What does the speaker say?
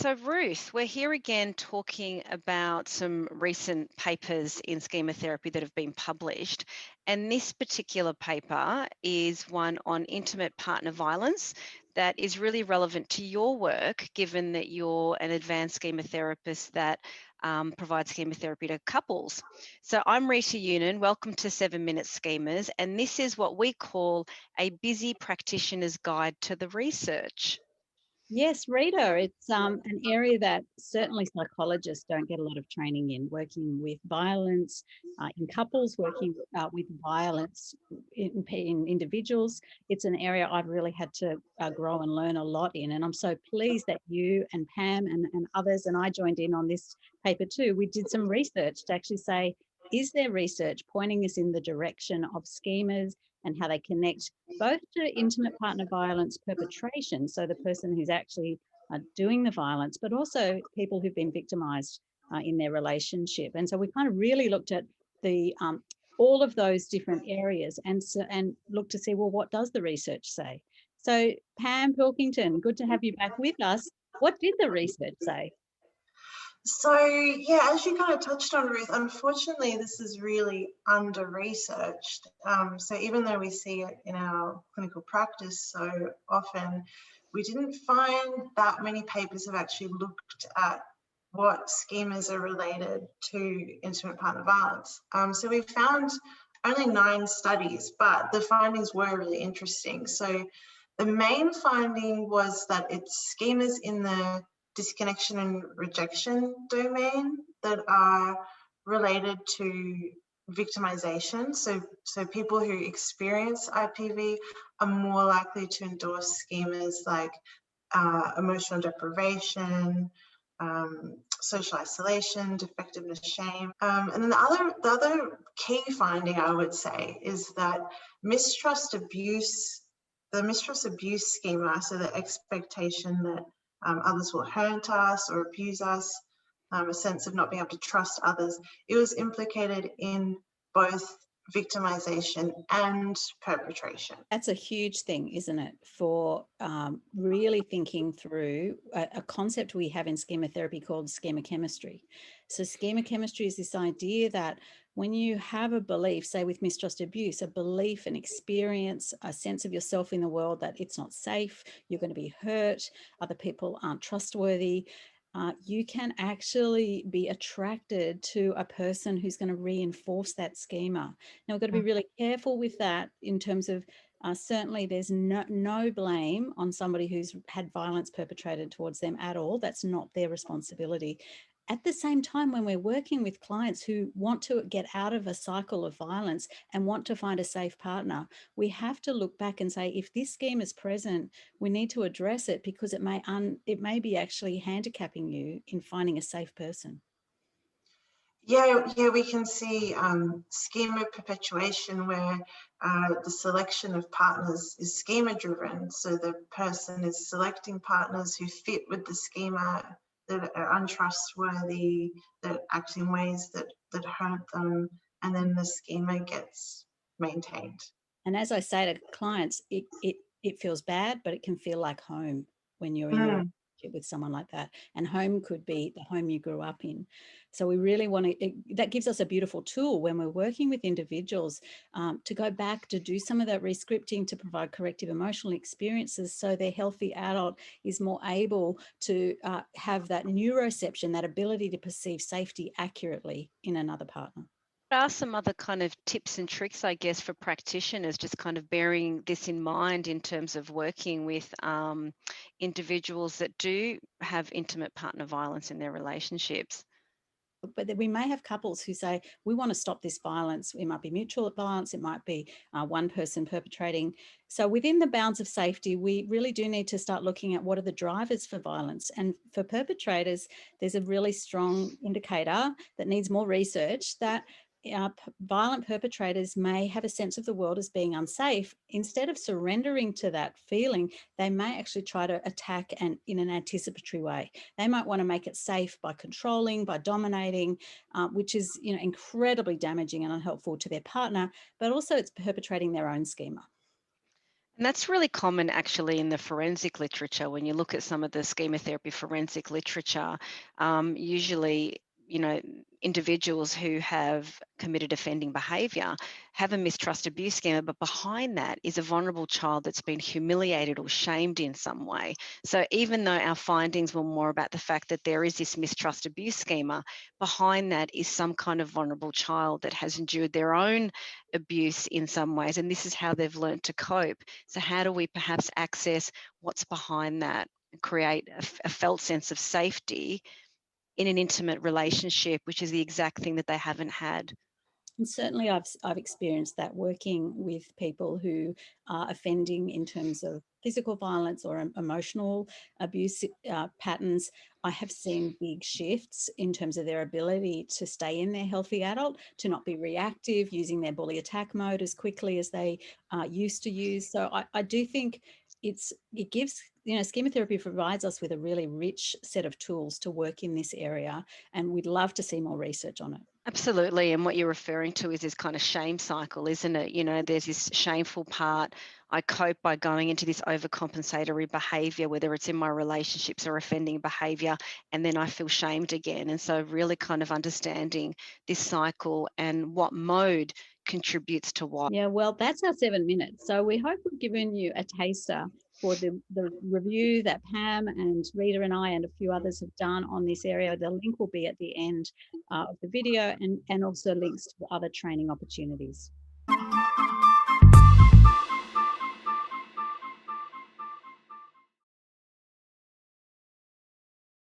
So, Ruth, we're here again talking about some recent papers in schema therapy that have been published. And this particular paper is one on intimate partner violence that is really relevant to your work, given that you're an advanced schema therapist that provides schema therapy to couples. So, I'm Rita Younan. Welcome to 7 Minute Schemas. And this is what we call a busy practitioner's guide to the research. Yes, Rita, it's an area that certainly psychologists don't get a lot of training in, working with violence in couples, working with violence in individuals. It's an area I've really had to grow and learn a lot in. And I'm so pleased that you and Pam and others, and I joined in on this paper too. We did some research to actually say, is there research pointing us in the direction of schemas and how they connect both to intimate partner violence perpetration, so the person who's actually doing the violence, but also people who've been victimized in their relationship. And so we kind of really looked at the all of those different areas and looked to see, well, what does the research say? So Pam Pilkington, good to have you back with us. What did the research say? So, yeah, as you kind of touched on, Ruth, unfortunately, this is really under-researched. So even though we see it in our clinical practice so often, we didn't find that many papers have actually looked at what schemas are related to intimate partner violence. So we found only 9 studies, but the findings were really interesting. So the main finding was that it's schemas in the disconnection and rejection domain that are related to victimization. So people who experience IPV are more likely to endorse schemas like emotional deprivation, social isolation, defectiveness, shame. And then the other key finding I would say is that the mistrust abuse schema, so the expectation that others will hurt us or abuse us, a sense of not being able to trust others, it was implicated in both victimization and perpetration. That's a huge thing, isn't it, for really thinking through a concept we have in schema therapy called schema chemistry. So schema chemistry is this idea that when you have a belief, say with mistrust abuse, a belief, an experience, a sense of yourself in the world that it's not safe, you're going to be hurt, other people aren't trustworthy, you can actually be attracted to a person who's going to reinforce that schema. Now, we've got to be really careful with that in terms of certainly there's no blame on somebody who's had violence perpetrated towards them at all. That's not their responsibility. At the same time, when we're working with clients who want to get out of a cycle of violence and want to find a safe partner, we have to look back and say, if this scheme is present, we need to address it because it may be actually handicapping you in finding a safe person. Yeah, we can see schema perpetuation where the selection of partners is schema driven. So the person is selecting partners who fit with the schema, that are untrustworthy, that act in ways that hurt them, and then the schema gets maintained. And as I say to clients, it feels bad, but it can feel like home when you're in a relationship with someone like that. And home could be the home you grew up in. So we really want to, that gives us a beautiful tool when we're working with individuals to go back to do some of that re-scripting to provide corrective emotional experiences so their healthy adult is more able to have that neuroception, that ability to perceive safety accurately in another partner. What are some other kind of tips and tricks, I guess, for practitioners, just kind of bearing this in mind in terms of working with individuals that do have intimate partner violence in their relationships? But we may have couples who say, we want to stop this violence. It might be mutual violence. It might be one person perpetrating. So within the bounds of safety, we really do need to start looking at what are the drivers for violence. And for perpetrators, there's a really strong indicator that needs more research that violent perpetrators may have a sense of the world as being unsafe. Instead of surrendering to that feeling, they may actually try to attack and in an anticipatory way. They might want to make it safe by controlling, by dominating, which is incredibly damaging and unhelpful to their partner, but also it's perpetrating their own schema. And that's really common actually in the forensic literature. When you look at some of the schema therapy forensic literature, usually, you know, individuals who have committed offending behavior have a mistrust abuse schema, but behind that is a vulnerable child that's been humiliated or shamed in some way. So even though our findings were more about the fact that there is this mistrust abuse schema, behind that is some kind of vulnerable child that has endured their own abuse in some ways, and this is how they've learned to cope. So how do we perhaps access what's behind that and create a felt sense of safety in an intimate relationship, which is the exact thing that they haven't had? And certainly I've experienced that working with people who are offending in terms of physical violence or emotional abuse patterns. I have seen big shifts in terms of their ability to stay in their healthy adult, to not be reactive, using their bully attack mode as quickly as they used to use. So I do think it gives, schema therapy provides us with a really rich set of tools to work in this area, and we'd love to see more research on it. Absolutely. And what you're referring to is this kind of shame cycle, isn't it? You know, there's this shameful part. I cope by going into this overcompensatory behavior, whether it's in my relationships or offending behavior, and then I feel shamed again. And so, really kind of understanding this cycle and what mode contributes to what. Yeah, well, that's our 7 minutes. So we hope we've given you a taster for the review that Pam and Rita and I and a few others have done on this area. The link will be at the end of the video, and also links to other training opportunities.